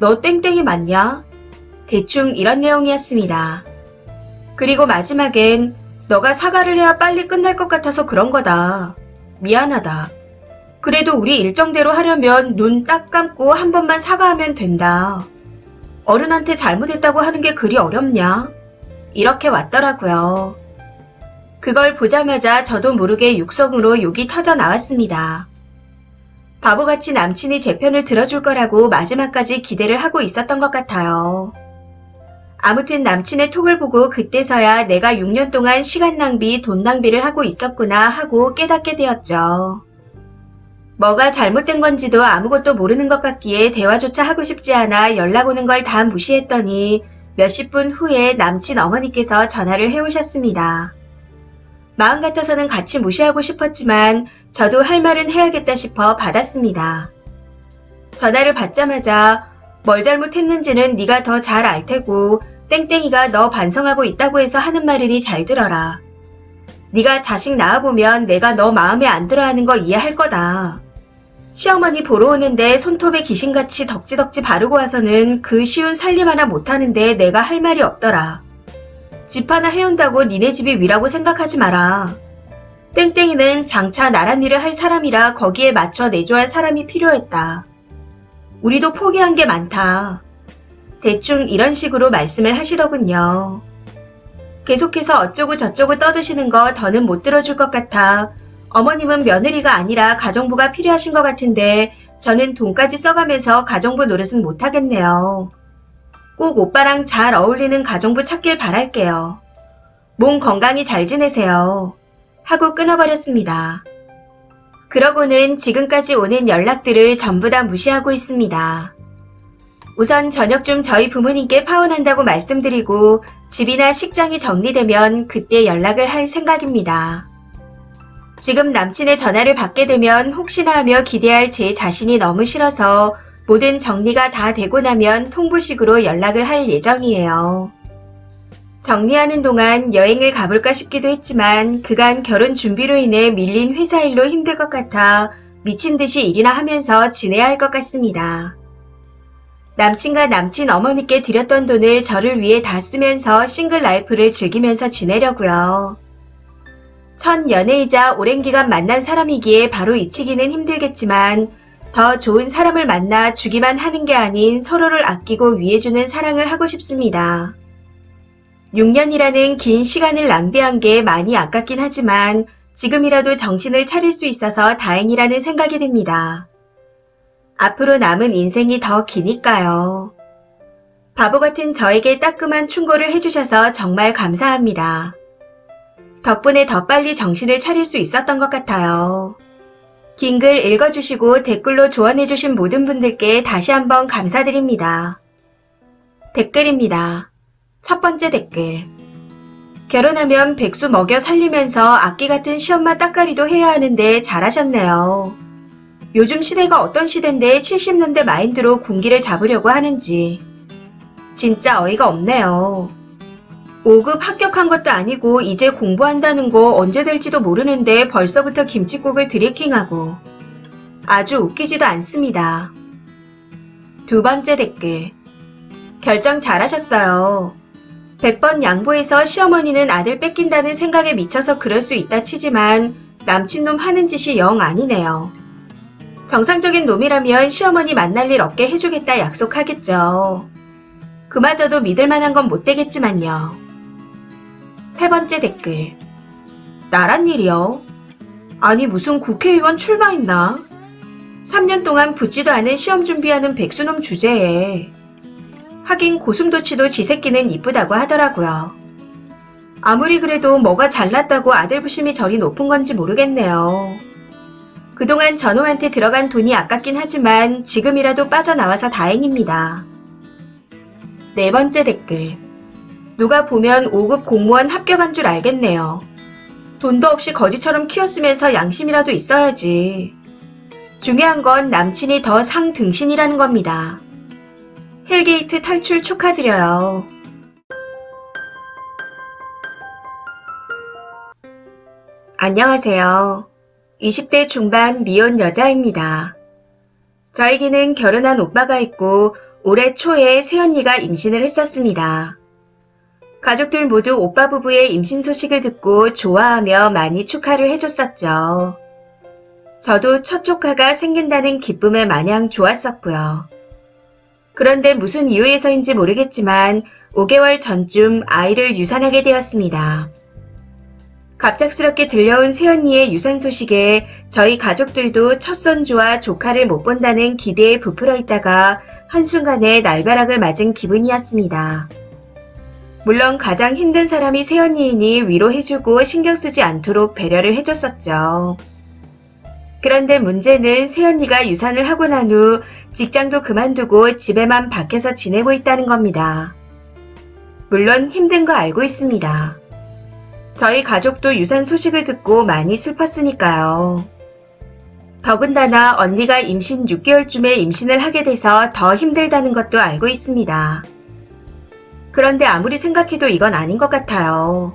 너 땡땡이 맞냐? 대충 이런 내용이었습니다. 그리고 마지막엔 너가 사과를 해야 빨리 끝날 것 같아서 그런 거다. 미안하다. 그래도 우리 일정대로 하려면 눈 딱 감고 한 번만 사과하면 된다. 어른한테 잘못했다고 하는 게 그리 어렵냐? 이렇게 왔더라고요. 그걸 보자마자 저도 모르게 육성으로 욕이 터져 나왔습니다. 바보같이 남친이 제 편을 들어줄 거라고 마지막까지 기대를 하고 있었던 것 같아요. 아무튼 남친의 톡을 보고 그때서야 내가 6년 동안 시간 낭비, 돈 낭비를 하고 있었구나 하고 깨닫게 되었죠. 뭐가 잘못된 건지도 아무것도 모르는 것 같기에 대화조차 하고 싶지 않아 연락 오는 걸 다 무시했더니 몇십 분 후에 남친 어머니께서 전화를 해오셨습니다. 마음 같아서는 같이 무시하고 싶었지만 저도 할 말은 해야겠다 싶어 받았습니다. 전화를 받자마자 뭘 잘못했는지는 네가 더 잘 알 테고 땡땡이가 너 반성하고 있다고 해서 하는 말이니 잘 들어라. 네가 자식 낳아보면 내가 너 마음에 안 들어하는 거 이해할 거다. 시어머니 보러 오는데 손톱에 귀신같이 덕지덕지 바르고 와서는 그 쉬운 살림 하나 못하는데 내가 할 말이 없더라. 집 하나 해온다고 니네 집이 위라고 생각하지 마라. 땡땡이는 장차 나란 일을 할 사람이라 거기에 맞춰 내줘야 할 사람이 필요했다. 우리도 포기한 게 많다. 대충 이런 식으로 말씀을 하시더군요. 계속해서 어쩌고 저쩌고 떠드시는 거 더는 못 들어줄 것 같아 어머님은 며느리가 아니라 가정부가 필요하신 것 같은데 저는 돈까지 써가면서 가정부 노릇은 못하겠네요. 꼭 오빠랑 잘 어울리는 가정부 찾길 바랄게요. 몸 건강히 잘 지내세요. 하고 끊어버렸습니다. 그러고는 지금까지 오는 연락들을 전부 다 무시하고 있습니다. 우선 저녁쯤 저희 부모님께 파혼한다고 말씀드리고 집이나 식장이 정리되면 그때 연락을 할 생각입니다. 지금 남친의 전화를 받게 되면 혹시나 하며 기대할 제 자신이 너무 싫어서 모든 정리가 다 되고 나면 통보식으로 연락을 할 예정이에요. 정리하는 동안 여행을 가볼까 싶기도 했지만 그간 결혼 준비로 인해 밀린 회사 일로 힘들 것 같아 미친 듯이 일이나 하면서 지내야 할 것 같습니다. 남친과 남친 어머니께 드렸던 돈을 저를 위해 다 쓰면서 싱글 라이프를 즐기면서 지내려고요. 첫 연애이자 오랜 기간 만난 사람이기에 바로 잊히기는 힘들겠지만 더 좋은 사람을 만나 주기만 하는 게 아닌 서로를 아끼고 위해주는 사랑을 하고 싶습니다. 6년이라는 긴 시간을 낭비한 게 많이 아깝긴 하지만 지금이라도 정신을 차릴 수 있어서 다행이라는 생각이 듭니다. 앞으로 남은 인생이 더 기니까요. 바보 같은 저에게 따끔한 충고를 해주셔서 정말 감사합니다. 덕분에 더 빨리 정신을 차릴 수 있었던 것 같아요. 긴 글 읽어주시고 댓글로 조언해주신 모든 분들께 다시 한번 감사드립니다. 댓글입니다. 첫 번째 댓글. 결혼하면 백수 먹여 살리면서 악기 같은 시엄마 따까리도 해야 하는데 잘하셨네요. 요즘 시대가 어떤 시대인데 70년대 마인드로 군기를 잡으려고 하는지. 진짜 어이가 없네요. 5급 합격한 것도 아니고 이제 공부한다는 거 언제 될지도 모르는데 벌써부터 김칫국을 드래킹하고. 아주 웃기지도 않습니다. 두 번째 댓글. 결정 잘하셨어요. 100번 양보해서 시어머니는 아들 뺏긴다는 생각에 미쳐서 그럴 수 있다 치지만 남친놈 하는 짓이 영 아니네요. 정상적인 놈이라면 시어머니 만날 일 없게 해주겠다 약속하겠죠. 그마저도 믿을 만한 건 못 되겠지만요. 세 번째 댓글. 나란 일이요? 아니 무슨 국회의원 출마했나? 3년 동안 붙지도 않은 시험 준비하는 백수놈 주제에. 하긴 고슴도치도 지 새끼는 이쁘다고 하더라고요. 아무리 그래도 뭐가 잘났다고 아들 부심이 저리 높은 건지 모르겠네요. 그동안 전우한테 들어간 돈이 아깝긴 하지만 지금이라도 빠져나와서 다행입니다. 네 번째 댓글. 누가 보면 5급 공무원 합격한 줄 알겠네요. 돈도 없이 거지처럼 키웠으면서 양심이라도 있어야지. 중요한 건 남친이 더 상등신이라는 겁니다. 헬게이트 탈출 축하드려요. 안녕하세요. 20대 중반 미혼 여자입니다. 저에게는 결혼한 오빠가 있고 올해 초에 새언니가 임신을 했었습니다. 가족들 모두 오빠 부부의 임신 소식을 듣고 좋아하며 많이 축하를 해줬었죠. 저도 첫 조카가 생긴다는 기쁨에 마냥 좋았었고요. 그런데 무슨 이유에서인지 모르겠지만 5개월 전쯤 아이를 유산하게 되었습니다. 갑작스럽게 들려온 새언니의 유산 소식에 저희 가족들도 첫 손주와 조카를 못 본다는 기대에 부풀어 있다가 한순간에 날벼락을 맞은 기분이었습니다. 물론 가장 힘든 사람이 새언니이니 위로해주고 신경 쓰지 않도록 배려를 해줬었죠. 그런데 문제는 새언니가 유산을 하고 난 후 직장도 그만두고 집에만 밖에서 지내고 있다는 겁니다. 물론 힘든 거 알고 있습니다. 저희 가족도 유산 소식을 듣고 많이 슬펐으니까요. 더군다나 언니가 임신 6개월쯤에 임신을 하게 돼서 더 힘들다는 것도 알고 있습니다. 그런데 아무리 생각해도 이건 아닌 것 같아요.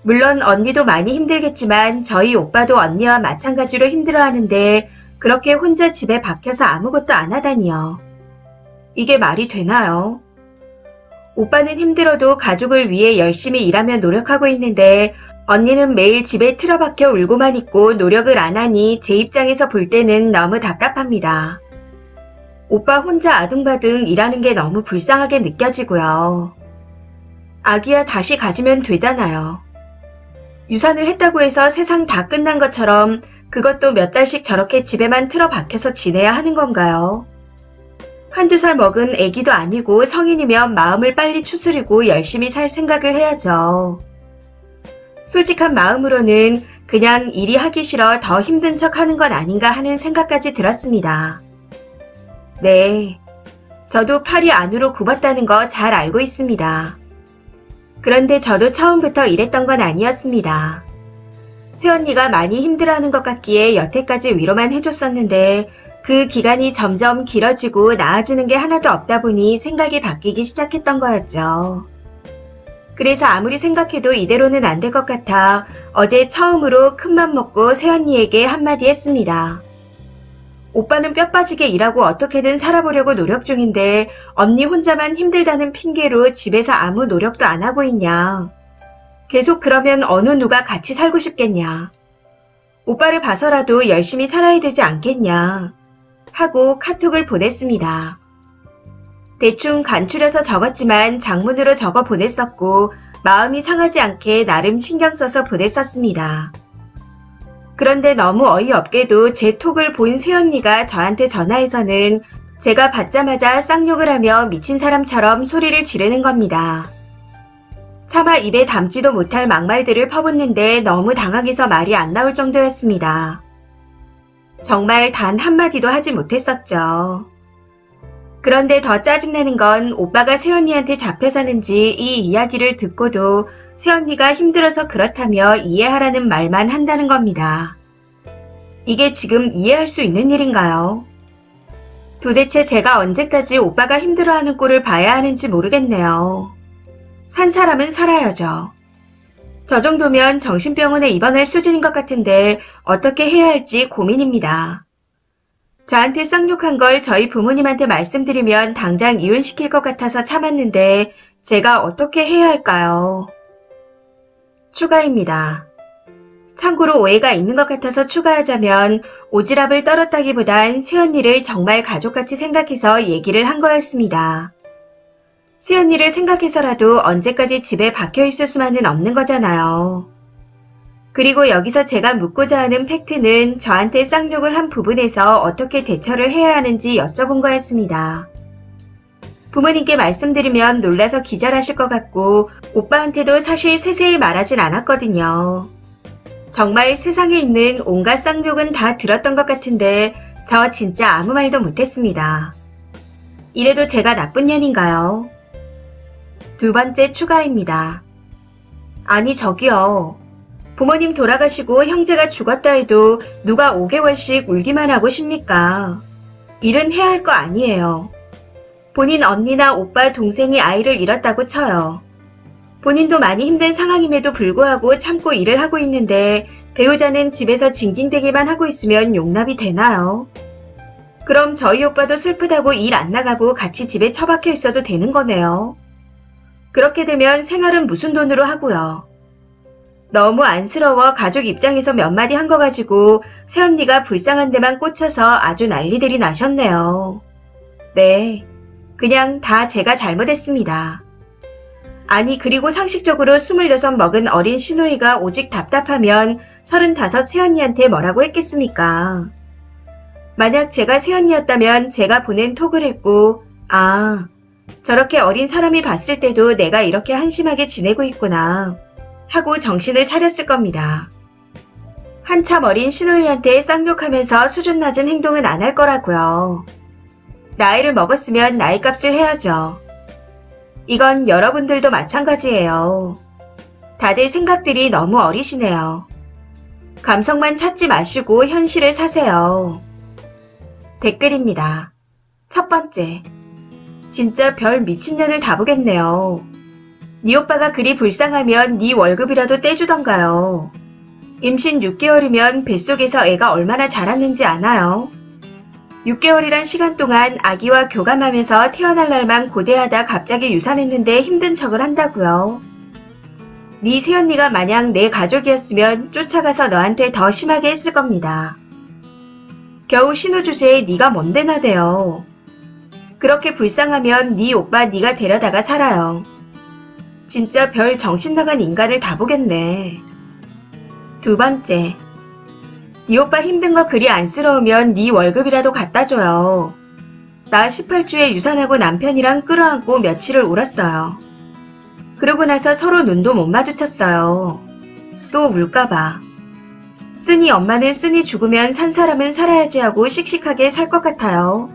물론 언니도 많이 힘들겠지만 저희 오빠도 언니와 마찬가지로 힘들어하는데 그렇게 혼자 집에 박혀서 아무것도 안 하다니요. 이게 말이 되나요? 오빠는 힘들어도 가족을 위해 열심히 일하며 노력하고 있는데 언니는 매일 집에 틀어박혀 울고만 있고 노력을 안 하니 제 입장에서 볼 때는 너무 답답합니다. 오빠 혼자 아둥바둥 일하는 게 너무 불쌍하게 느껴지고요. 아기야 다시 가지면 되잖아요. 유산을 했다고 해서 세상 다 끝난 것처럼 그것도 몇 달씩 저렇게 집에만 틀어박혀서 지내야 하는 건가요? 한두 살 먹은 애기도 아니고 성인이면 마음을 빨리 추스리고 열심히 살 생각을 해야죠. 솔직한 마음으로는 그냥 일이 하기 싫어 더 힘든 척 하는 건 아닌가 하는 생각까지 들었습니다. 네, 저도 팔이 안으로 굽었다는 거 잘 알고 있습니다. 그런데 저도 처음부터 이랬던 건 아니었습니다. 새언니가 많이 힘들어하는 것 같기에 여태까지 위로만 해줬었는데 그 기간이 점점 길어지고 나아지는 게 하나도 없다 보니 생각이 바뀌기 시작했던 거였죠. 그래서 아무리 생각해도 이대로는 안 될 것 같아 어제 처음으로 큰맘 먹고 새언니에게 한마디 했습니다. 오빠는 뼈 빠지게 일하고 어떻게든 살아보려고 노력 중인데 언니 혼자만 힘들다는 핑계로 집에서 아무 노력도 안 하고 있냐. 계속 그러면 어느 누가 같이 살고 싶겠냐. 오빠를 봐서라도 열심히 살아야 되지 않겠냐. 하고 카톡을 보냈습니다. 대충 간추려서 적었지만 장문으로 적어 보냈었고 마음이 상하지 않게 나름 신경 써서 보냈었습니다. 그런데 너무 어이없게도 제 톡을 본 새언니가 저한테 전화해서는 제가 받자마자 쌍욕을 하며 미친 사람처럼 소리를 지르는 겁니다. 차마 입에 담지도 못할 막말들을 퍼붓는데 너무 당황해서 말이 안 나올 정도였습니다. 정말 단 한마디도 하지 못했었죠. 그런데 더 짜증나는 건 오빠가 새언니한테 잡혀 사는지 이 이야기를 듣고도 새언니가 힘들어서 그렇다며 이해하라는 말만 한다는 겁니다. 이게 지금 이해할 수 있는 일인가요? 도대체 제가 언제까지 오빠가 힘들어하는 꼴을 봐야 하는지 모르겠네요. 산 사람은 살아야죠. 저 정도면 정신병원에 입원할 수준인 것 같은데 어떻게 해야 할지 고민입니다. 저한테 쌍욕한 걸 저희 부모님한테 말씀드리면 당장 이혼시킬 것 같아서 참았는데 제가 어떻게 해야 할까요? 추가입니다. 참고로 오해가 있는 것 같아서 추가하자면 오지랖을 떨었다기보단 새언니를 정말 가족같이 생각해서 얘기를 한 거였습니다. 새언니를 생각해서라도 언제까지 집에 박혀 있을 수만은 없는 거잖아요. 그리고 여기서 제가 묻고자 하는 팩트는 저한테 쌍욕을 한 부분에서 어떻게 대처를 해야 하는지 여쭤본 거였습니다. 부모님께 말씀드리면 놀라서 기절하실 것 같고 오빠한테도 사실 세세히 말하진 않았거든요. 정말 세상에 있는 온갖 쌍욕은 다 들었던 것 같은데 저 진짜 아무 말도 못했습니다. 이래도 제가 나쁜 년인가요? 두 번째 추가입니다. 아니 저기요. 부모님 돌아가시고 형제가 죽었다 해도 누가 5개월씩 울기만 하고 쉽니까? 일은 해야 할 거 아니에요. 본인 언니나 오빠, 동생이 아이를 잃었다고 쳐요. 본인도 많이 힘든 상황임에도 불구하고 참고 일을 하고 있는데 배우자는 집에서 징징대기만 하고 있으면 용납이 되나요? 그럼 저희 오빠도 슬프다고 일 안 나가고 같이 집에 처박혀 있어도 되는 거네요. 그렇게 되면 생활은 무슨 돈으로 하고요. 너무 안쓰러워 가족 입장에서 몇 마디 한 거 가지고 새언니가 불쌍한 데만 꽂혀서 아주 난리들이 나셨네요. 네, 그냥 다 제가 잘못했습니다. 아니 그리고 상식적으로 26 먹은 어린 시누이가 오직 답답하면 35 새언니한테 뭐라고 했겠습니까? 만약 제가 새언니였다면 제가 보낸 톡을 읽고 아, 저렇게 어린 사람이 봤을 때도 내가 이렇게 한심하게 지내고 있구나 하고 정신을 차렸을 겁니다. 한참 어린 시누이한테 쌍욕하면서 수준 낮은 행동은 안 할 거라고요. 나이를 먹었으면 나이값을 해야죠. 이건 여러분들도 마찬가지예요. 다들 생각들이 너무 어리시네요. 감성만 찾지 마시고 현실을 사세요. 댓글입니다. 첫 번째. 진짜 별 미친년을 다 보겠네요. 네 오빠가 그리 불쌍하면 네 월급이라도 떼주던가요. 임신 6개월이면 뱃속에서 애가 얼마나 자랐는지 아나요? 6개월이란 시간 동안 아기와 교감하면서 태어날 날만 고대하다 갑자기 유산했는데 힘든 척을 한다고요. 네 새언니가 만약 내 가족이었으면 쫓아가서 너한테 더 심하게 했을 겁니다. 겨우 신우 주제에 네가 뭔데 나대요. 그렇게 불쌍하면 네 오빠 네가 데려다가 살아요. 진짜 별 정신나간 인간을 다 보겠네. 두 번째. 네 오빠 힘든 거 그리 안쓰러우면 네 월급이라도 갖다 줘요. 나 18주에 유산하고 남편이랑 끌어안고 며칠을 울었어요. 그러고 나서 서로 눈도 못 마주쳤어요. 또 울까봐. 쓰니 엄마는 쓰니 죽으면 산 사람은 살아야지 하고 씩씩하게 살 것 같아요.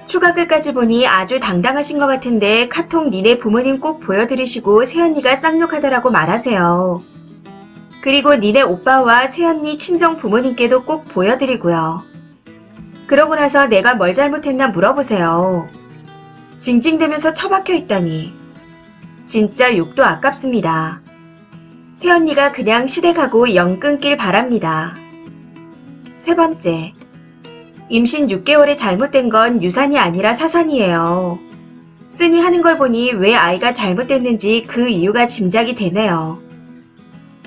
추가 글까지 보니 아주 당당하신 것 같은데 카톡 니네 부모님 꼭 보여드리시고 새언니가 쌍욕하더라고 말하세요. 그리고 니네 오빠와 새언니 친정 부모님께도 꼭 보여드리고요. 그러고 나서 내가 뭘 잘못했나 물어보세요. 징징대면서 처박혀 있다니. 진짜 욕도 아깝습니다. 새언니가 그냥 시댁하고 영 끊길 바랍니다. 세 번째. 임신 6개월에 잘못된 건 유산이 아니라 사산이에요. 쓰니 하는 걸 보니 왜 아이가 잘못됐는지 그 이유가 짐작이 되네요.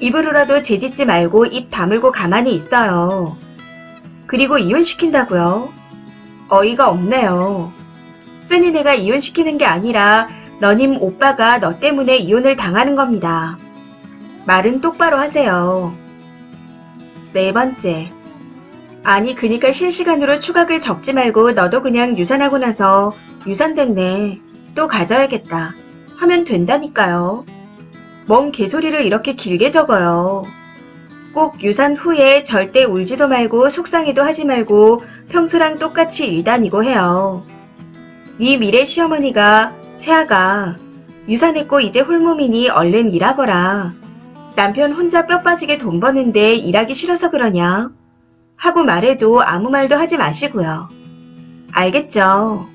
입으로라도 재짓지 말고 입 다물고 가만히 있어요. 그리고 이혼시킨다고요? 어이가 없네요. 쓰니 내가 이혼시키는 게 아니라 너님 오빠가 너 때문에 이혼을 당하는 겁니다. 말은 똑바로 하세요. 네 번째. 아니 그니까 실시간으로 추가글 적지 말고 너도 그냥 유산하고 나서 유산됐네. 또 가져야겠다. 하면 된다니까요. 뭔 개소리를 이렇게 길게 적어요. 꼭 유산 후에 절대 울지도 말고 속상해도 하지 말고 평소랑 똑같이 일 다니고 해요. 네 미래 시어머니가 새아가 유산했고 이제 홀몸이니 얼른 일하거라. 남편 혼자 뼈 빠지게 돈 버는데 일하기 싫어서 그러냐? 하고 말해도 아무 말도 하지 마시고요. 알겠죠?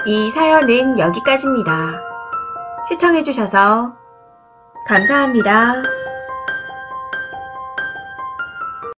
이 사연은 여기까지입니다. 시청해주셔서 감사합니다.